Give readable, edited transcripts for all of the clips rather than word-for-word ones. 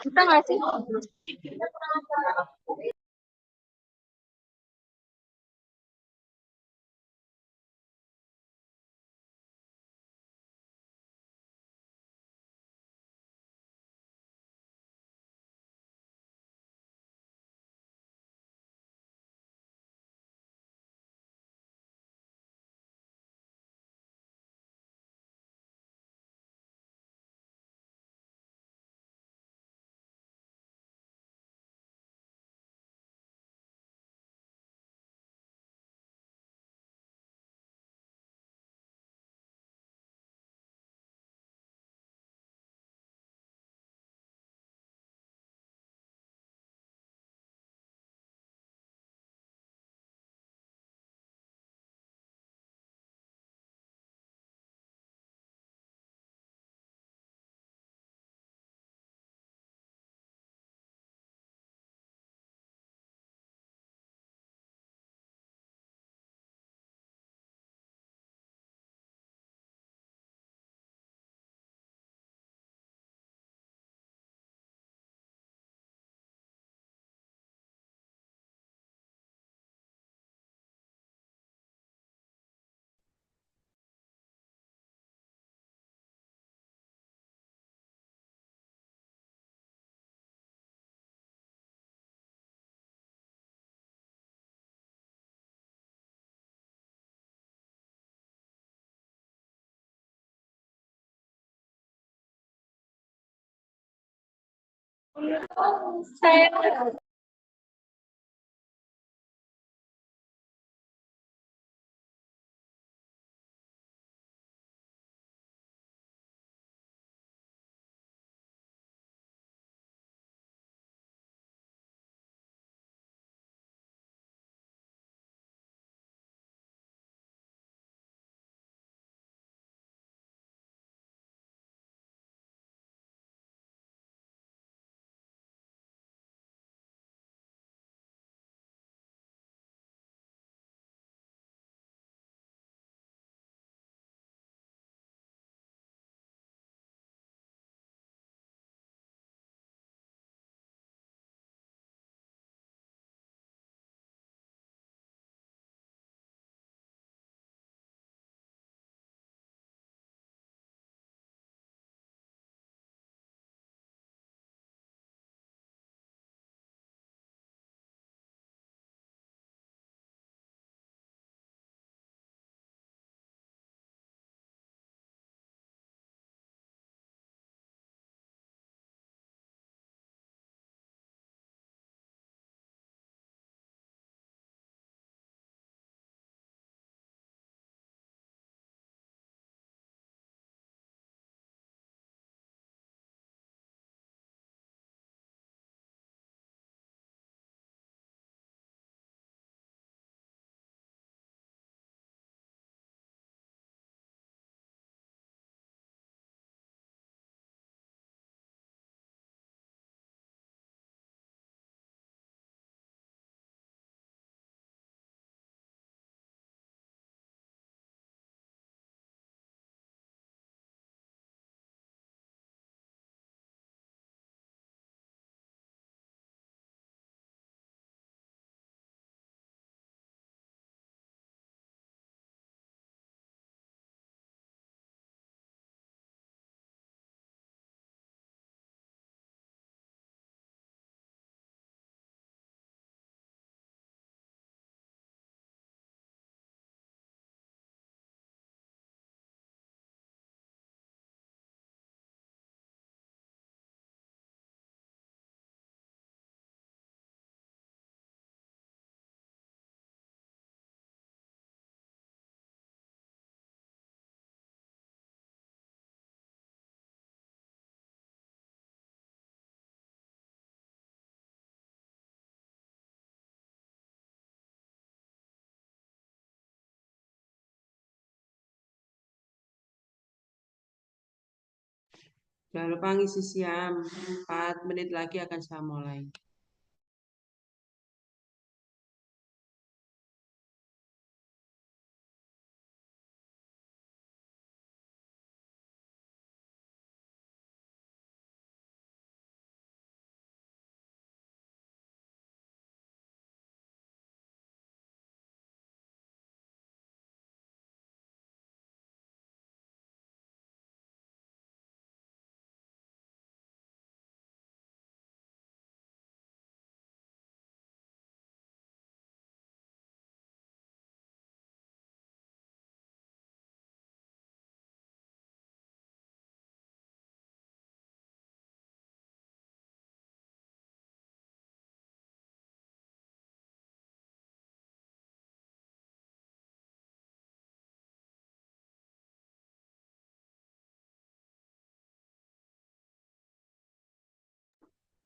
Kita nggak sih? Saya Jangan lupa ngisi siam. 4 menit lagi akan saya mulai.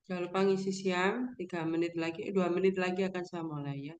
Jangan lupa ngisi siang 3 menit lagi, 2 menit lagi akan saya mulai ya.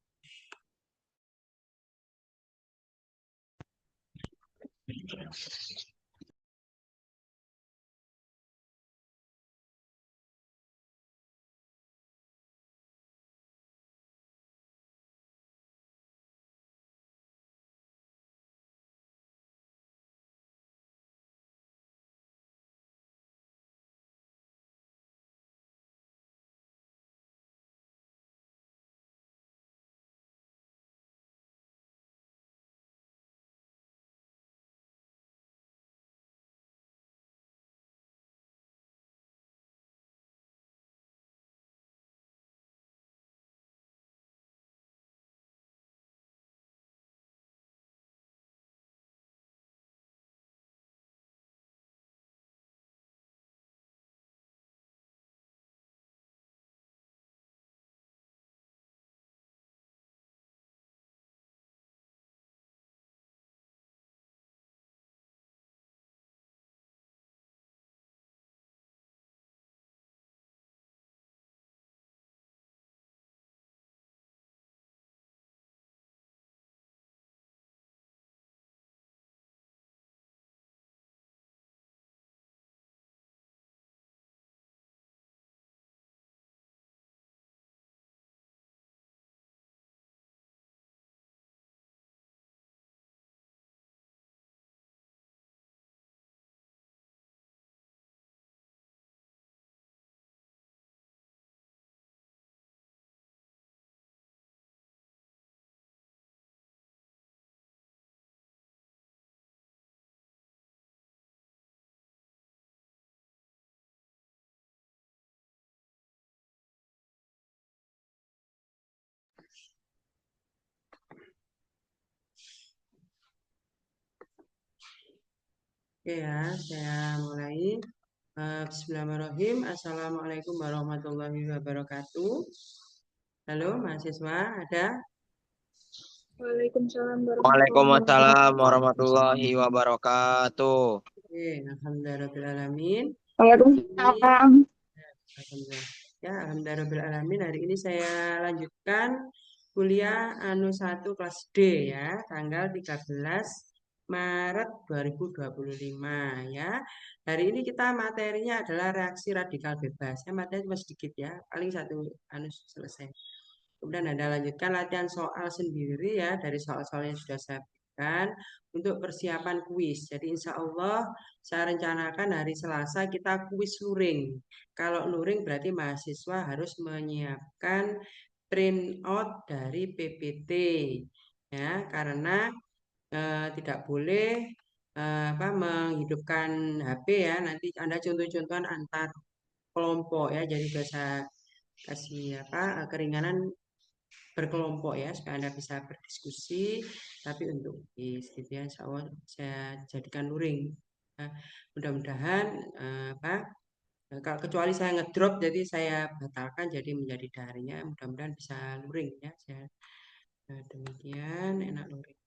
Oke ya, saya mulai. Bismillahirrahmanirrahim. Assalamualaikum warahmatullahi wabarakatuh. Halo mahasiswa, ada? Waalaikumsalam Waalaikumsalam warahmatullahi wabarakatuh. Oke, alhamdulillahirrahmanirrahim. Ini, Waalaikumsalam. alhamdulillah. Ya, alhamdulillahirrahmanirrahim. Hari ini saya lanjutkan kuliah anu 1 kelas D ya, tanggal 13 Maret 2025 ya. Hari ini kita materinya adalah reaksi radikal bebas. Ya, materi cuma sedikit ya, paling satu anu selesai. Kemudian Anda lanjutkan latihan soal sendiri ya dari soal-soal yang sudah saya berikan untuk persiapan kuis. Jadi insya Allah saya rencanakan hari Selasa kita kuis luring. Kalau luring berarti mahasiswa harus menyiapkan print out dari PPT ya karena tidak boleh menghidupkan HP ya. Nanti Anda contoh-contohan antar kelompok ya. Jadi bisa kasih keringanan berkelompok ya supaya Anda bisa berdiskusi tapi untuk gitu ya insya Allah saya jadikan luring. Nah, mudah-mudahan kalau kecuali saya ngedrop jadi saya batalkan jadi menjadi darinya mudah-mudahan bisa luring ya saya demikian enak luring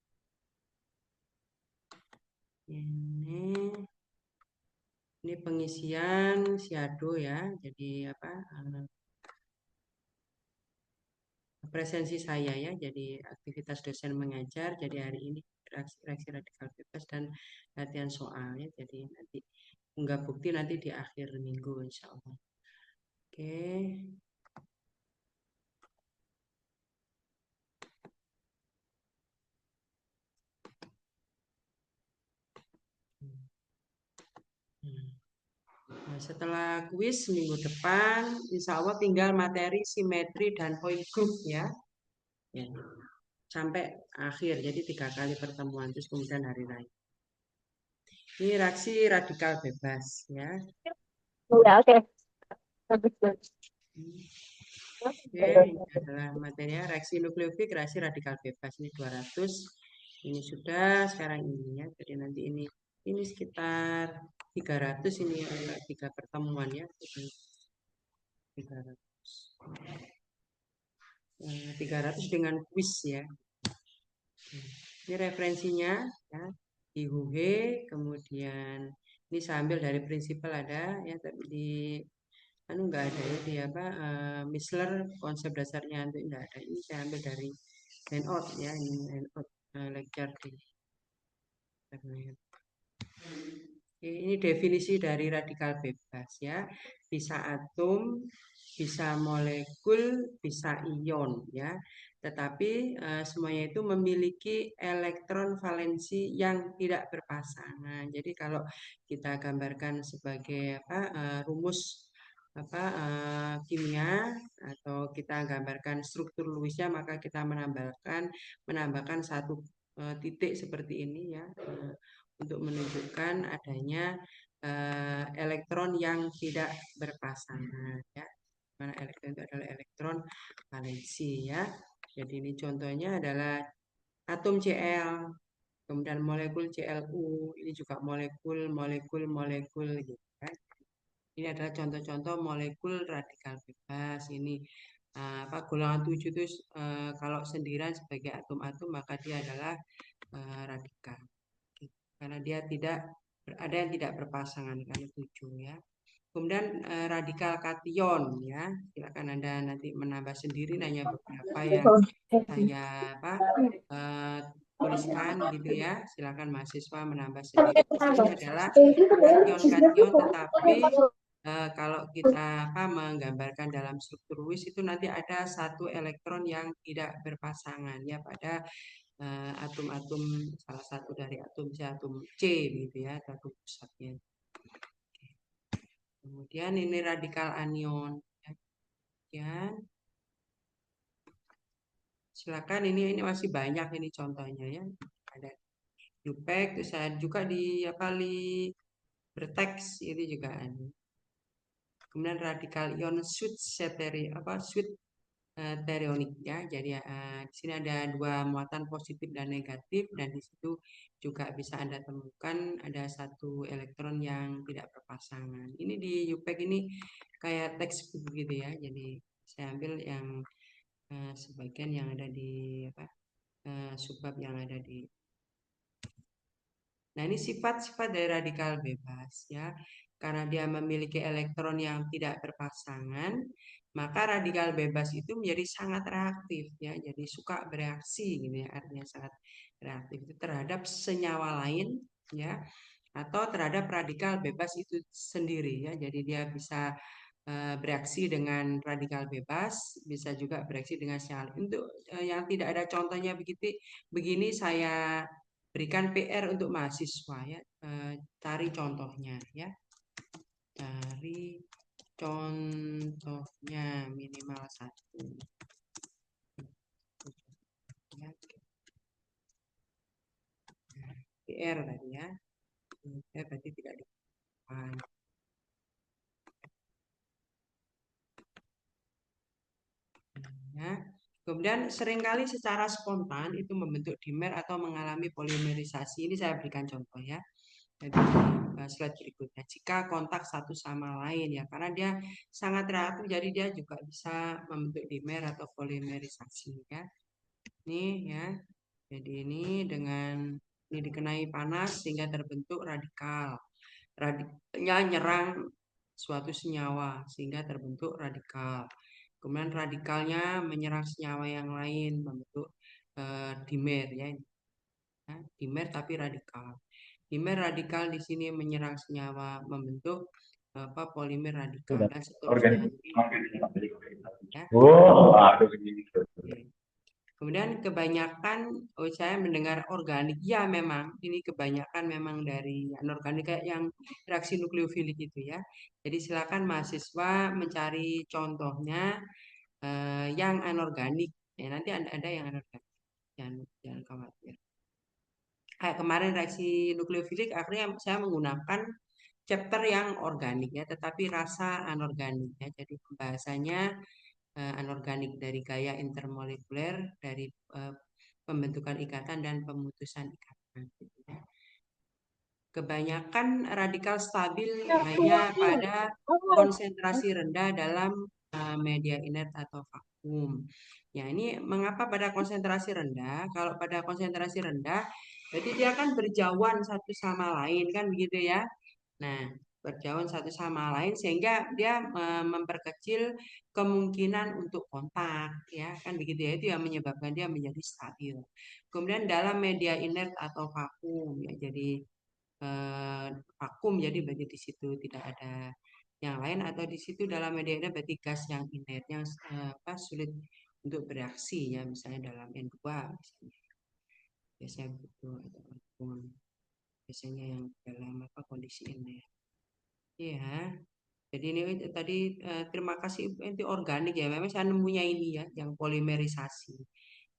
ini pengisian shadow ya jadi presensi saya ya, jadi aktivitas dosen mengajar, jadi hari ini reaksi radikal bebas dan latihan soal ya, jadi nanti unggah bukti nanti di akhir minggu insya Allah. Oke. Nah, setelah kuis minggu depan, insya Allah tinggal materi simetri dan point group ya. Ya. Sampai akhir, jadi 3 kali pertemuan terus kemudian hari raya. Ini reaksi radikal bebas ya. Ya, oke. Bagus, bagus. Oke, ini adalah materi reaksi nukleofil reaksi radikal bebas ini 200. Ini sudah sekarang ini ya. Jadi nanti ini sekitar 300 ini 3 pertemuan ya. 300. 300 dengan kuis ya. Ini referensinya ya. Di Huhe, kemudian ini saya ambil dari prinsipal ada ya di nggak ada ya di apa Misler konsep dasarnya itu nggak ada. Ini saya ambil dari handout ya, ini handout lecture di internet. Ini definisi dari radikal bebas ya. Bisa atom, bisa molekul, bisa ion ya. Tetapi semuanya itu memiliki elektron valensi yang tidak berpasangan. Jadi kalau kita gambarkan sebagai rumus kimia atau kita gambarkan struktur Lewisnya, maka kita menambahkan satu titik seperti ini ya. Untuk menunjukkan adanya elektron yang tidak berpasangan ya. Mana elektron itu adalah elektron valensi ya. Jadi ini contohnya adalah atom Cl, kemudian molekul ClU, ini juga molekul gitu kan. Ini adalah contoh-contoh molekul radikal bebas. Ini golongan 7 itu kalau sendirian sebagai atom-atom maka dia adalah radikal. Karena dia ada yang tidak berpasangan karena 7 ya. Kemudian radikal kation ya, silakan Anda nanti menambah sendiri hanya beberapa yang saya tuliskan gitu ya. Silakan mahasiswa menambah sendiri. Di sini adalah kation tetapi kalau kita menggambarkan dalam struktur Lewis itu nanti ada satu elektron yang tidak berpasangan ya pada atom-atom salah satu dari atom C gitu ya, atom pusatnya. Kemudian ini radikal anion. Ya. Silakan ini masih banyak ini contohnya ya. Ada UPEC, terus saya juga di Bertex ini juga ada. Kemudian radikal ion terionik ya. Jadi di sini ada dua muatan positif dan negatif dan di situ juga bisa Anda temukan ada satu elektron yang tidak berpasangan. Ini di UPEC ini kayak teks begitu ya. Jadi saya ambil yang sebagian yang ada di subbab yang ada di. Nah, ini sifat-sifat dari radikal bebas ya. Karena dia memiliki elektron yang tidak berpasangan, maka radikal bebas itu menjadi sangat reaktif ya. Jadi suka bereaksi gitu ya, artinya sangat reaktif itu terhadap senyawa lain ya atau terhadap radikal bebas itu sendiri ya. Jadi dia bisa bereaksi dengan radikal bebas, bisa juga bereaksi dengan senyawa lain. Untuk yang tidak ada contohnya begini saya berikan PR untuk mahasiswa ya, cari contohnya ya, cari contohnya minimal 1 ya. PR tadi ya, berarti tidak dibutuhkan. Ya. Kemudian seringkali secara spontan itu membentuk dimer atau mengalami polimerisasi. Ini saya berikan contoh ya. Jadi slide berikutnya. Jika kontak satu sama lain ya, karena dia sangat reaktif, jadi dia juga bisa membentuk dimer atau polimerisasi ya. Ini ya. Jadi ini dengan ini dikenai panas sehingga terbentuk radikal. Radikalnya nyerang suatu senyawa sehingga terbentuk radikal. Kemudian radikalnya menyerang senyawa yang lain membentuk dimer ya. Dimer tapi radikal. Dimer radikal di sini menyerang senyawa membentuk polimer radikal dan seterusnya. Ya. Kemudian kebanyakan saya mendengar organik ya, memang ini kebanyakan memang dari anorganik kayak yang reaksi nukleofilik itu ya. Jadi silakan mahasiswa mencari contohnya yang anorganik ya, nanti ada yang anorganik, jangan khawatir. Kayak kemarin reaksi nukleofilik akhirnya saya menggunakan chapter yang organik ya, tetapi rasa anorganik ya. Jadi pembahasannya anorganik dari gaya intermolekuler, dari pembentukan ikatan dan pemutusan ikatan. Kebanyakan radikal stabil hanya pada konsentrasi rendah dalam media inert atau vakum. Ya, ini mengapa pada konsentrasi rendah? Kalau pada konsentrasi rendah, berarti dia akan berjauhan satu sama lain kan begitu ya. Nah, berjauhan satu sama lain sehingga dia memperkecil kemungkinan untuk kontak, ya kan begitu ya, itu yang menyebabkan dia menjadi stabil. Kemudian dalam media inert atau vakum, ya jadi vakum, jadi berarti di situ tidak ada yang lain, atau di situ dalam media inert berarti gas yang inert yang sulit untuk bereaksi, ya misalnya dalam N2 misalnya biasanya begitu, atau vakum biasanya yang dalam kondisi inert. Ya, jadi ini tadi terima kasih, itu organik ya. Memang saya nemunya ini ya, yang polimerisasi.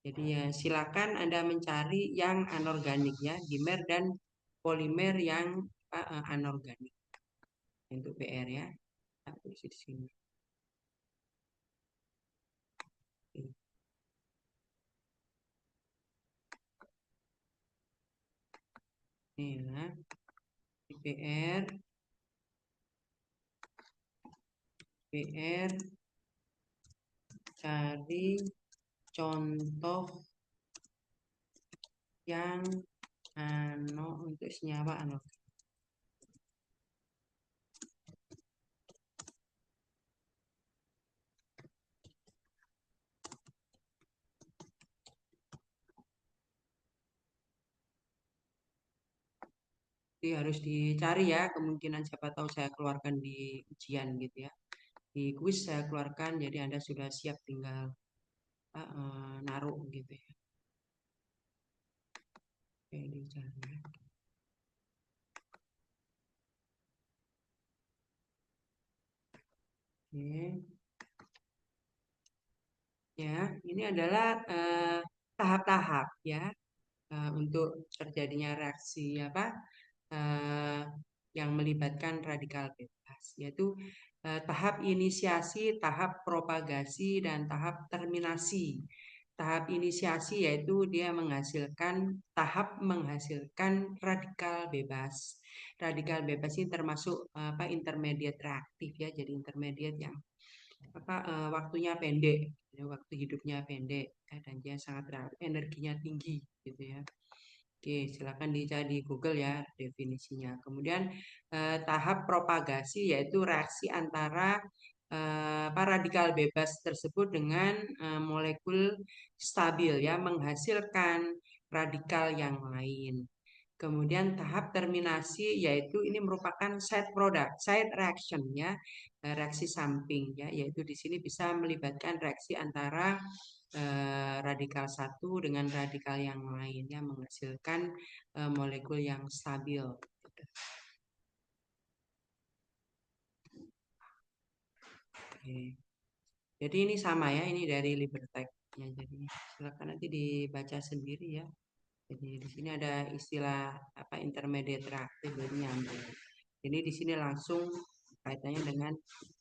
Jadi ya silakan Anda mencari yang anorganik ya, dimer dan polimer yang anorganik. Untuk PR ya. Nah, di sini. Ini ya. PR cari contoh yang untuk senyawa anorganik. Jadi harus dicari ya, kemungkinan siapa tahu saya keluarkan di ujian gitu ya. Di kuis saya keluarkan, jadi Anda sudah siap tinggal naruh gitu ya. Oke, dicari. Oke. Ya, ini adalah tahap-tahap ya untuk terjadinya reaksi apa yang melibatkan radikal bebas, yaitu tahap inisiasi, tahap propagasi, dan tahap terminasi. Tahap inisiasi yaitu dia menghasilkan radikal bebas. Radikal bebas ini termasuk intermediate reaktif ya, jadi intermediate yang waktunya pendek, ya, waktu hidupnya pendek ya, dan dia sangat energinya tinggi gitu ya. Oke, silakan dicari di Google ya definisinya. Kemudian tahap propagasi yaitu reaksi antara radikal bebas tersebut dengan molekul stabil ya, menghasilkan radikal yang lain. Kemudian tahap terminasi yaitu ini merupakan side product, side reaction ya, reaksi samping ya, yaitu di sini bisa melibatkan reaksi antara radikal satu dengan radikal yang lain ya, menghasilkan molekul yang stabil. Oke. Jadi ini sama ya, ini dari Libertech ya, jadi silakan nanti dibaca sendiri ya. Jadi di sini ada istilah intermediate reaktif, jadi nyambung. Jadi di sini langsung kaitannya dengan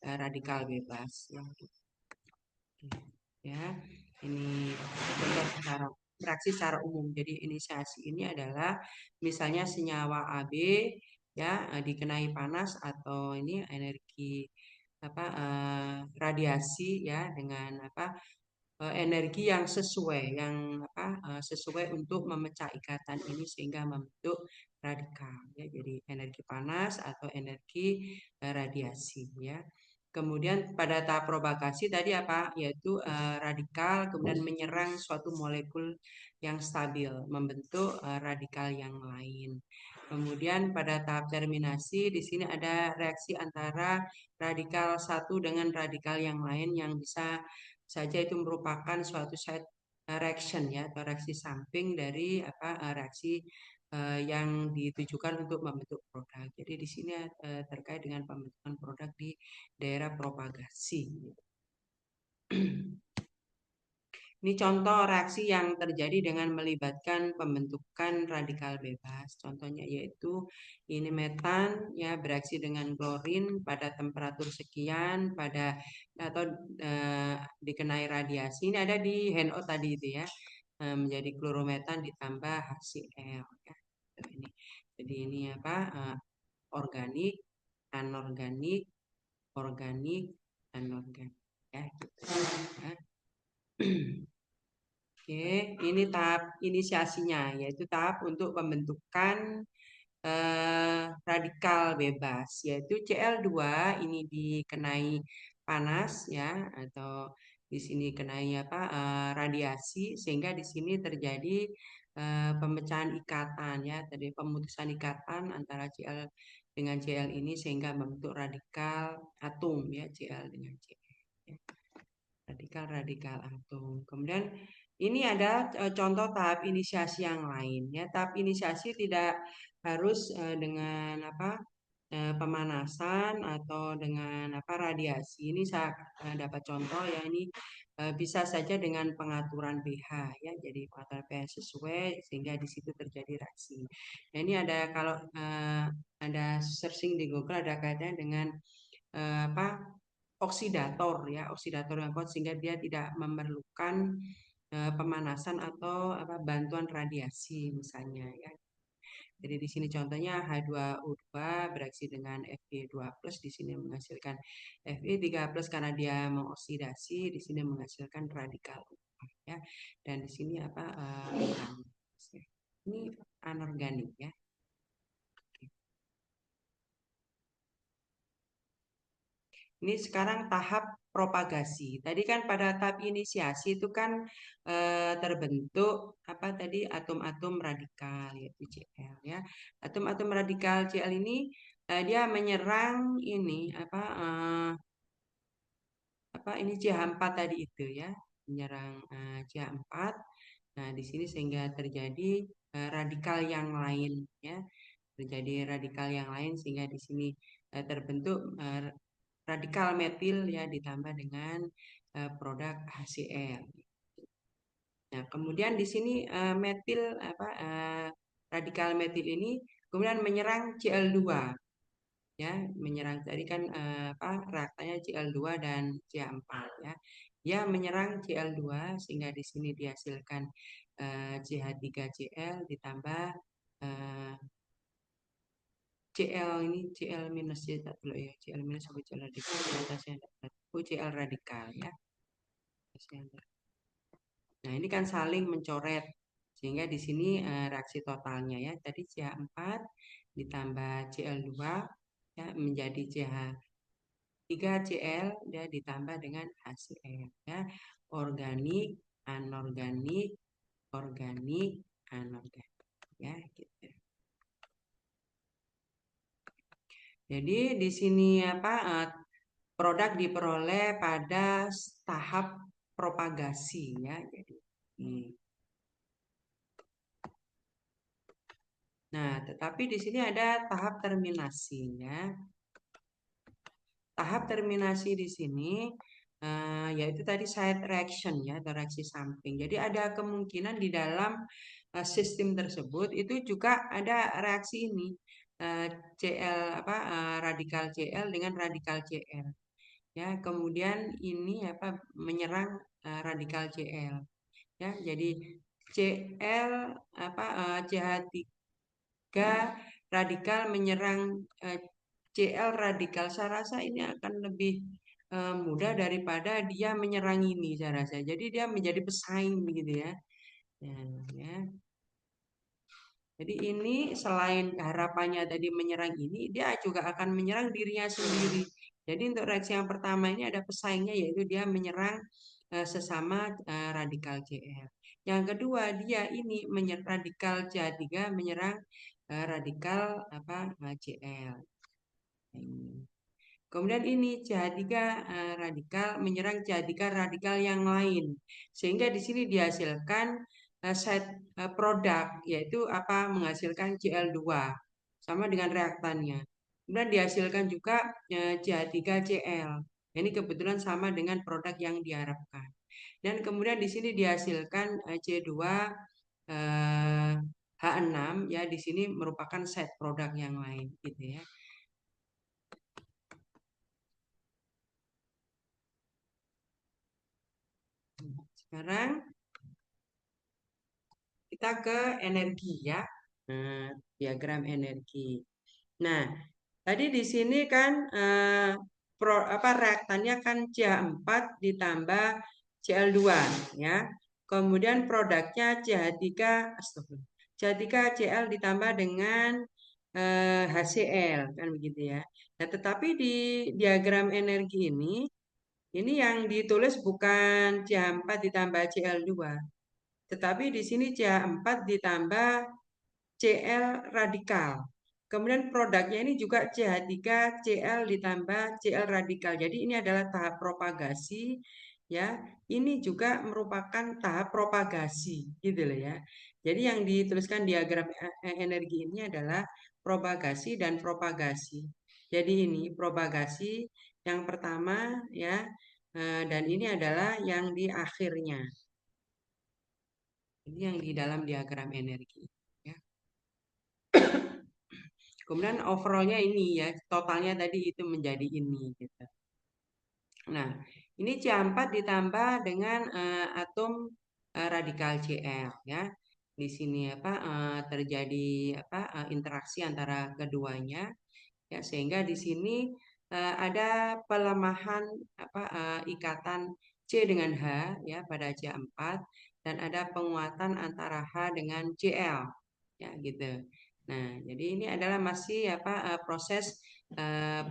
radikal bebas ya. Ya, ini contoh secara reaksi secara umum. Jadi inisiasi ini adalah misalnya senyawa AB ya dikenai panas atau ini energi radiasi ya dengan energi yang sesuai untuk memecah ikatan ini sehingga membentuk radikal ya. Jadi energi panas atau energi radiasi ya. Kemudian pada tahap propagasi tadi yaitu radikal kemudian menyerang suatu molekul yang stabil membentuk radikal yang lain. Kemudian pada tahap terminasi di sini ada reaksi antara radikal satu dengan radikal yang lain yang bisa saja itu merupakan suatu side reaction ya, atau reaksi samping dari reaksi yang ditujukan untuk membentuk produk. Jadi di sini terkait dengan pembentukan produk di daerah propagasi. Ini contoh reaksi yang terjadi dengan melibatkan pembentukan radikal bebas. Contohnya yaitu ini metan ya bereaksi dengan klorin pada temperatur sekian atau dikenai radiasi. Ini ada di handout tadi itu ya. Menjadi klorometan ditambah HCl ya. Ini. Jadi ini organik, anorganik, organik, anorganik ya gitu. Ya. Oke, ini tahap inisiasinya, yaitu tahap untuk pembentukan radikal bebas, yaitu Cl2 ini dikenai panas ya, atau di sini kenai radiasi, sehingga di sini terjadi pemecahan ikatan ya, tadi pemutusan ikatan antara Cl dengan Cl ini sehingga membentuk radikal atom ya, Cl dengan Cl ya. Radikal atom. Kemudian ini ada contoh tahap inisiasi yang lain ya. Tahap inisiasi tidak harus dengan pemanasan atau dengan radiasi. Ini saya dapat contoh ya, ini bisa saja dengan pengaturan pH ya. Jadi pengaturan pH sesuai sehingga di situ terjadi reaksi. Nah, ini ada kalau ada searching di Google ada kaitannya dengan oksidator ya, oksidator yang kuat sehingga dia tidak memerlukan pemanasan atau bantuan radiasi misalnya ya. Jadi di sini contohnya H2O2 bereaksi dengan Fe2+ di sini menghasilkan Fe3+ karena dia mengoksidasi, di sini menghasilkan radikal ya. Dan di sini ini anorganik ya. Ini sekarang tahap propagasi. Tadi kan pada tahap inisiasi itu kan terbentuk atom-atom radikal yaitu Cl ya. Atom-atom radikal Cl ini dia menyerang ini ini CH4 tadi itu ya, menyerang CH4. Nah, di sini sehingga terjadi radikal yang lain ya. Terjadi radikal yang lain sehingga di sini terbentuk radikal metil ya ditambah dengan produk HCl. Nah, kemudian di sini metil radikal metil ini kemudian menyerang Cl2 ya, menyerang tadi kan reaktannya Cl2 dan CH4 ya. Dia menyerang Cl2 sehingga di sini dihasilkan CH3Cl ditambah Cl ini Cl minus ya, tak dulu ya, Cl minus sampai Cl radikal di atasnya Cl radikal ya. Nah, ini kan saling mencoret sehingga di sini reaksi totalnya ya, tadi CH4 ditambah Cl2 ya menjadi CH3Cl ya ditambah dengan HCl ya. Organik, anorganik, organik, anorganik ya gitu. Jadi di sini produk diperoleh pada tahap propagasi ya. Jadi nah, tetapi di sini ada tahap terminasinya. Tahap terminasi di sini yaitu tadi side reaction ya, atau reaksi samping. Jadi ada kemungkinan di dalam sistem tersebut itu juga ada reaksi ini radikal Cl dengan radikal Cl ya. Kemudian ini menyerang radikal Cl ya. Jadi Cl CH3 radikal menyerang Cl radikal. Saya rasa ini akan lebih mudah daripada dia menyerang ini saya rasa. Jadi dia menjadi pesaing begitu ya. Ya. Jadi ini selain harapannya tadi menyerang ini, dia juga akan menyerang dirinya sendiri. Jadi untuk reaksi yang pertama ini ada pesaingnya yaitu dia menyerang sesama radikal Cl. Yang kedua dia ini menyerang radikal CH3 menyerang radikal Cl. Kemudian ini CH3 radikal menyerang CH3 radikal yang lain. Sehingga di sini dihasilkan side produk yaitu menghasilkan Cl2 sama dengan reaktannya. Kemudian dihasilkan juga CH3Cl. Ini kebetulan sama dengan produk yang diharapkan. Dan kemudian di sini dihasilkan C2 H6 ya, di sini merupakan side produk yang lain gitu ya. Sekarang kita ke energi ya. Diagram energi. Nah, tadi di sini kan reaktannya kan CH4 ditambah Cl2 ya. Kemudian produknya CH3 CH3Cl ditambah dengan HCl kan begitu ya. Nah, tetapi di diagram energi ini yang ditulis bukan CH4 ditambah Cl2, tetapi di sini CH4 ditambah Cl radikal. Kemudian produknya ini juga CH3 Cl ditambah Cl radikal. Jadi ini adalah tahap propagasi ya. Ini juga merupakan tahap propagasi gitu loh ya. Jadi yang dituliskan diagram energi ini adalah propagasi dan propagasi. Jadi ini propagasi yang pertama ya, dan ini adalah yang di akhirnya. Ini yang di dalam diagram energi ya. Kemudian overallnya ini ya, totalnya tadi itu menjadi ini gitu. Nah, ini C4 ditambah dengan atom radikal Cl ya. Di sini apa terjadi apa interaksi antara keduanya ya, sehingga di sini ada pelemahan apa ikatan C dengan H ya pada C4, dan ada penguatan antara H dengan Cl ya gitu. Nah, jadi ini adalah masih apa proses eh,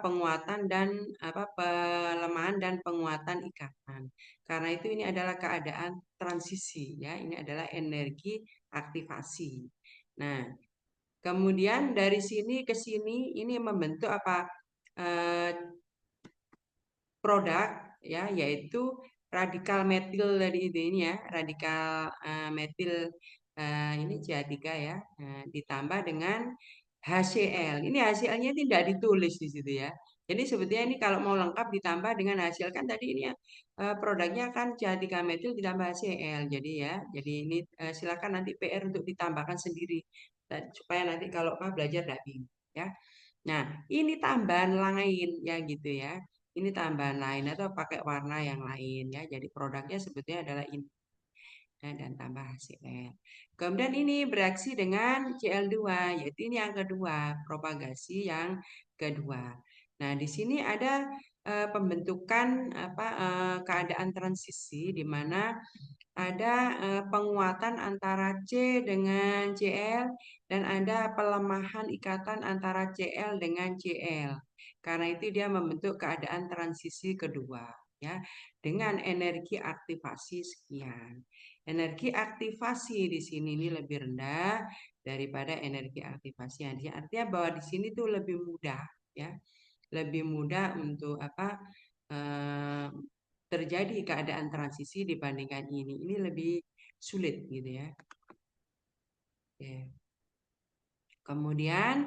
penguatan dan apa pelemahan dan penguatan ikatan. Karena itu ini adalah keadaan transisi ya, ini adalah energi aktivasi. Nah, kemudian dari sini ke sini ini membentuk apa produk ya, yaitu radikal metil dari ini ya, radikal metil ini CH3 ya, ditambah dengan HCl. Ini HCl-nya tidak ditulis di situ ya. Jadi sebetulnya ini kalau mau lengkap ditambah dengan HCl, kan tadi ini ya produknya kan CH3 metil ditambah HCl. Jadi ya, jadi ini silakan nanti PR untuk ditambahkan sendiri supaya nanti kalau belajar tidak bingung ya. Nah, ini tambahan lain ya gitu ya. Ini tambahan lain atau pakai warna yang lain ya. Jadi produknya sebetulnya adalah ini ya, dan tambah HCl. Kemudian ini bereaksi dengan Cl2, yaitu ini yang kedua, propagasi yang kedua. Nah, di sini ada pembentukan apa keadaan transisi di mana ada penguatan antara C dengan Cl, dan ada pelemahan ikatan antara Cl dengan Cl. Karena itu dia membentuk keadaan transisi kedua ya, dengan energi aktivasi sekian. Energi aktivasi di sini ini lebih rendah daripada energi aktivasi yang artinya bahwa di sini tuh lebih mudah ya. Lebih mudah untuk apa terjadi keadaan transisi dibandingkan ini. Ini lebih sulit gitu ya. Oke. Kemudian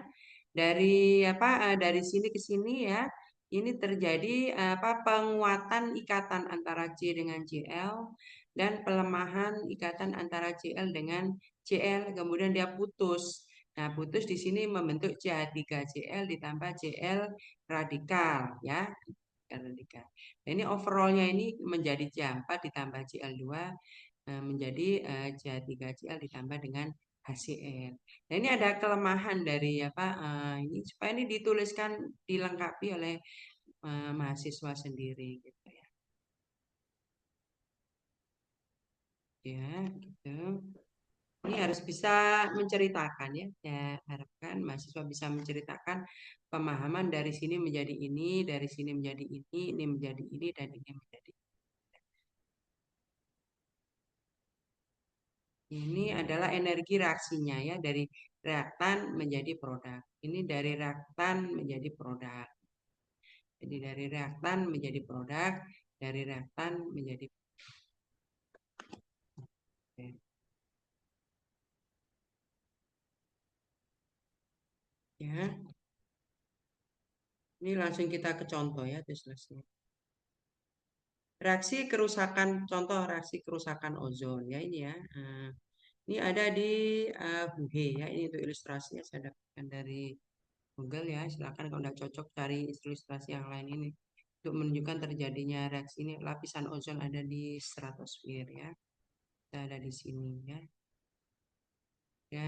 dari apa dari sini ke sini ya, ini terjadi apa penguatan ikatan antara C dengan Cl dan pelemahan ikatan antara Cl dengan Cl, kemudian dia putus. Nah, putus di sini membentuk CH3Cl ditambah Cl radikal ya, radikal. Nah, ini overallnya ini menjadi C4 ditambah Cl2 menjadi CH3Cl ditambah dengan HCl. Nah, ini ada kelemahan dari apa ini supaya ini dituliskan dilengkapi oleh mahasiswa sendiri gitu ya. Ya, gitu. Ini harus bisa menceritakan ya. Saya harapkan mahasiswa bisa menceritakan pemahaman dari sini menjadi ini, dari sini menjadi ini menjadi ini, dan ini menjadi ini adalah energi reaksinya ya, dari reaktan menjadi produk. Ini dari reaktan menjadi produk. Jadi dari reaktan menjadi produk, dari reaktan menjadi produk. Ya. Ini langsung kita ke contoh ya, terus selesai. Reaksi kerusakan, contoh reaksi kerusakan ozon ya ini ya. Ini ada di Huhe ya, ini untuk ilustrasinya saya dapatkan dari Google ya. Silakan kalau tidak cocok cari ilustrasi yang lain ini untuk menunjukkan terjadinya reaksi ini. Lapisan ozon ada di stratosfer ya. Kita ada di sini ya. Ya,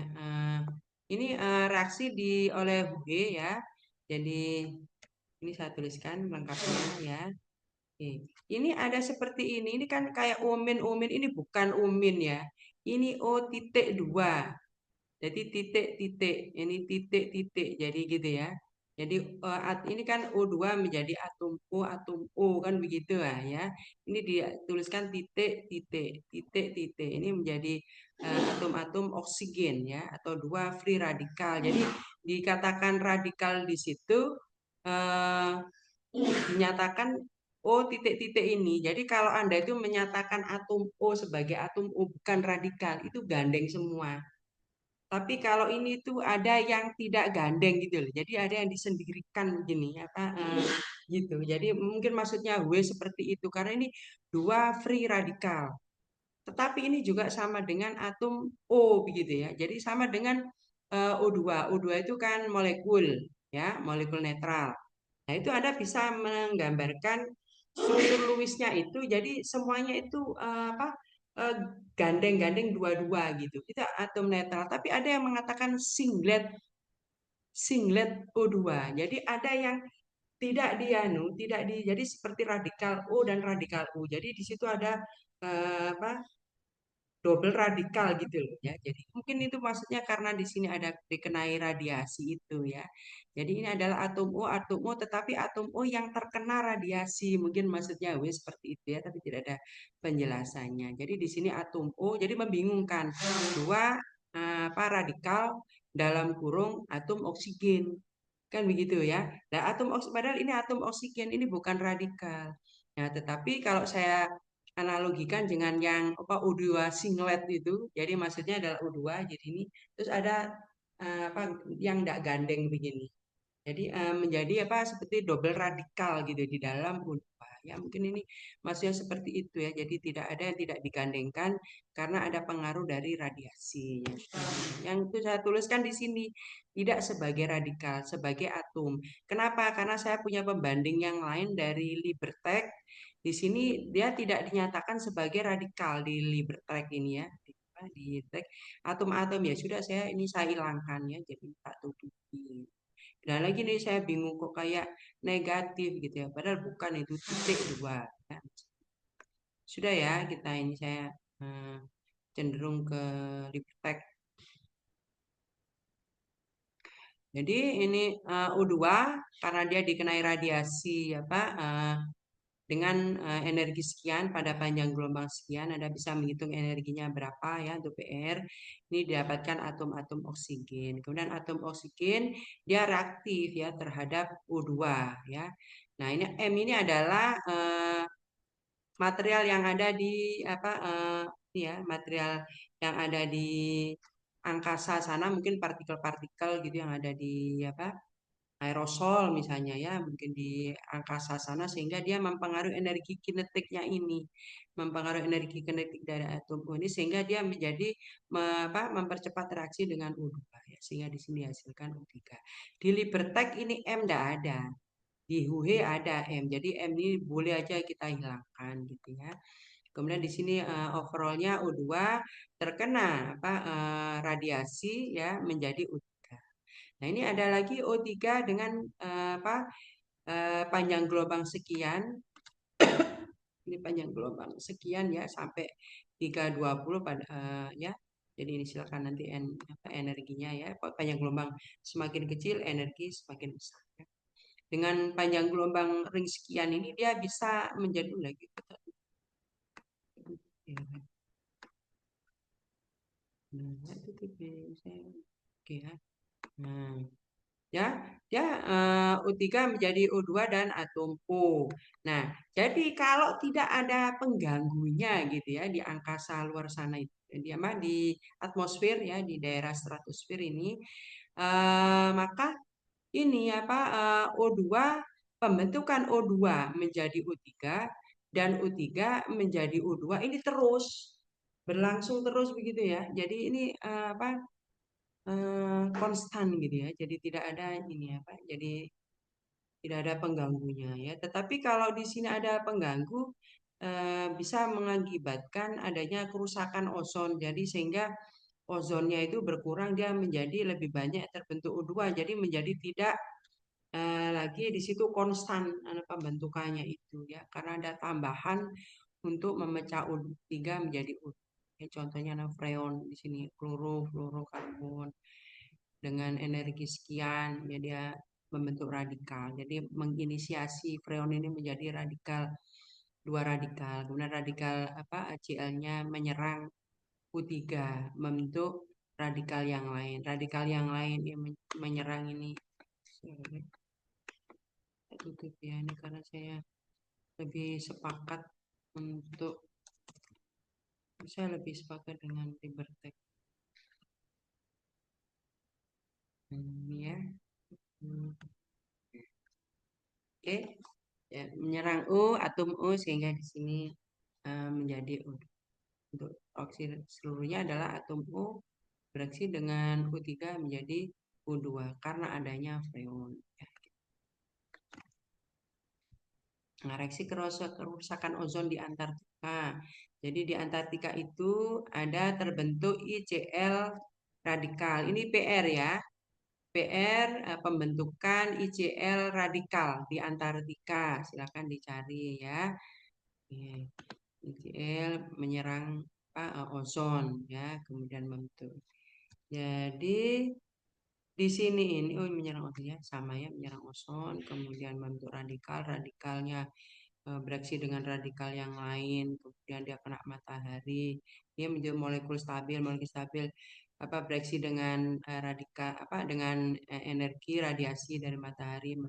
ini reaksi di oleh Huhe ya. Jadi ini saya tuliskan lengkapnya ya. Oke. Ini ada seperti ini. Ini kan kayak umin-umin. Ini bukan umin ya. Ini O titik 2. Jadi titik-titik, ini titik-titik, jadi gitu ya. Jadi ini kan O2 menjadi atom O kan begitu lah ya. Ini dituliskan titik-titik, titik-titik. Ini menjadi atom-atom oksigen ya atau dua free radikal. Jadi dikatakan radikal di situ eh, dinyatakan O titik-titik ini. Jadi kalau Anda itu menyatakan atom O sebagai atom O bukan radikal, itu gandeng semua. Tapi kalau ini tuh ada yang tidak gandeng gitu loh. Jadi ada yang disendirikan gini apa gitu. Jadi mungkin maksudnya W seperti itu karena ini dua free radikal. Tetapi ini juga sama dengan atom O begitu ya. Jadi sama dengan O2. O2 itu kan molekul ya, molekul netral. Nah, itu Anda bisa menggambarkan struktur Lewisnya itu jadi semuanya itu eh, gandeng-gandeng dua-dua gitu. Itu atom netral, tapi ada yang mengatakan singlet singlet O2. Jadi ada yang tidak di jadi seperti radikal O dan radikal U. Jadi di situ ada apa double radikal gitu loh ya. Jadi mungkin itu maksudnya karena di sini ada dikenai radiasi itu ya. Jadi ini adalah atom O tetapi atom O yang terkena radiasi. Mungkin maksudnya W seperti itu ya, tapi tidak ada penjelasannya. Jadi di sini atom O jadi membingungkan. Dua apa radikal dalam kurung atom oksigen. Kan begitu ya. Nah, padahal ini atom oksigen ini bukan radikal. Nah, tetapi kalau saya analogikan dengan yang apa O2 singlet itu, jadi maksudnya adalah O2, jadi ini terus ada apa yang tidak gandeng begini. Jadi menjadi apa seperti double radikal gitu di dalam U2. Ya mungkin ini maksudnya seperti itu ya. Jadi tidak ada yang tidak digandengkan karena ada pengaruh dari radiasi. Yang itu saya tuliskan di sini tidak sebagai radikal, sebagai atom. Kenapa? Karena saya punya pembanding yang lain dari Libertech. Di sini dia tidak dinyatakan sebagai radikal di Libertech ini ya. Di tag atom-atom ya sudah saya hilangkan ya jadi tak tutupi. Dan lagi nih saya bingung kok kayak negatif gitu ya. Padahal bukan itu titik dua. Ya. Sudah ya kita ini saya cenderung ke Liptek. Jadi ini U2 karena dia dikenai radiasi apa dengan energi sekian pada panjang gelombang sekian Anda bisa menghitung energinya berapa ya untuk PR. Ini didapatkan atom-atom oksigen. Kemudian atom oksigen dia reaktif ya terhadap O2 ya. Nah, ini M ini adalah material yang ada di apa ya, material yang ada di angkasa sana mungkin partikel-partikel gitu yang ada di apa aerosol misalnya ya mungkin di angkasa sana sehingga dia mempengaruhi energi kinetiknya ini mempengaruhi energi kinetik dari atom ini sehingga dia menjadi mempercepat reaksi dengan U2 ya sehingga di sini dihasilkan U3 di Libertech ini M tidak ada di Huhe ada M jadi M ini boleh aja kita hilangkan gitu ya kemudian di sini overallnya U2 terkena radiasi ya menjadi U3 nah ini ada lagi O3 dengan panjang gelombang sekian. Ini panjang gelombang sekian ya sampai 320 pada ya. Jadi ini silakan nanti energinya ya. Panjang gelombang semakin kecil energi semakin besar. Ya. Dengan panjang gelombang ring sekian ini dia bisa menjadi lagi. Ya. Nah, itu oke ya. Nah, ya ya U3 menjadi O2 dan atom O. Nah, jadi kalau tidak ada pengganggunya gitu ya di angkasa luar sana itu di atmosfer ya di daerah stratosfer ini maka ini O2 pembentukan O2 menjadi O3 dan O3 menjadi O2 ini terus berlangsung terus begitu ya. Jadi ini konstan gitu ya. Jadi tidak ada ini jadi tidak ada pengganggunya ya. Tetapi kalau di sini ada pengganggu bisa mengakibatkan adanya kerusakan ozon. Jadi sehingga ozonnya itu berkurang dia menjadi lebih banyak terbentuk O2. Jadi menjadi tidak lagi di situ konstan pembentukannya itu ya. Karena ada tambahan untuk memecah O3 menjadi O2. Contohnya ada freon di sini, fluorokarbon dengan energi sekian, ya dia membentuk radikal. Jadi menginisiasi freon ini menjadi radikal, dua radikal. Kemudian radikal Cl-nya menyerang U3 membentuk radikal yang lain. Radikal yang lain yang menyerang ini. Tutup ya, ini karena saya lebih sepakat untuk dengan LibreText. Ya. Oke. Ya, menyerang atom U sehingga di sini menjadi U. Untuk oksigen seluruhnya adalah atom U bereaksi dengan U3 menjadi U2 karena adanya freon. Ya. Nah, reaksi kerusakan ozon di Antartika. Jadi di Antartika itu ada terbentuk ICl radikal. Ini PR ya. PR pembentukan ICl radikal di Antartika. Silakan dicari ya. ICl menyerang ozon ya, kemudian membentuk. Jadi di sini ini menyerang ozon ya, sama ya, menyerang ozon, kemudian membentuk radikal. Radikalnya bereaksi dengan radikal yang lain, kemudian dia kena matahari, dia menjadi molekul stabil bereaksi dengan radikal dengan energi radiasi dari matahari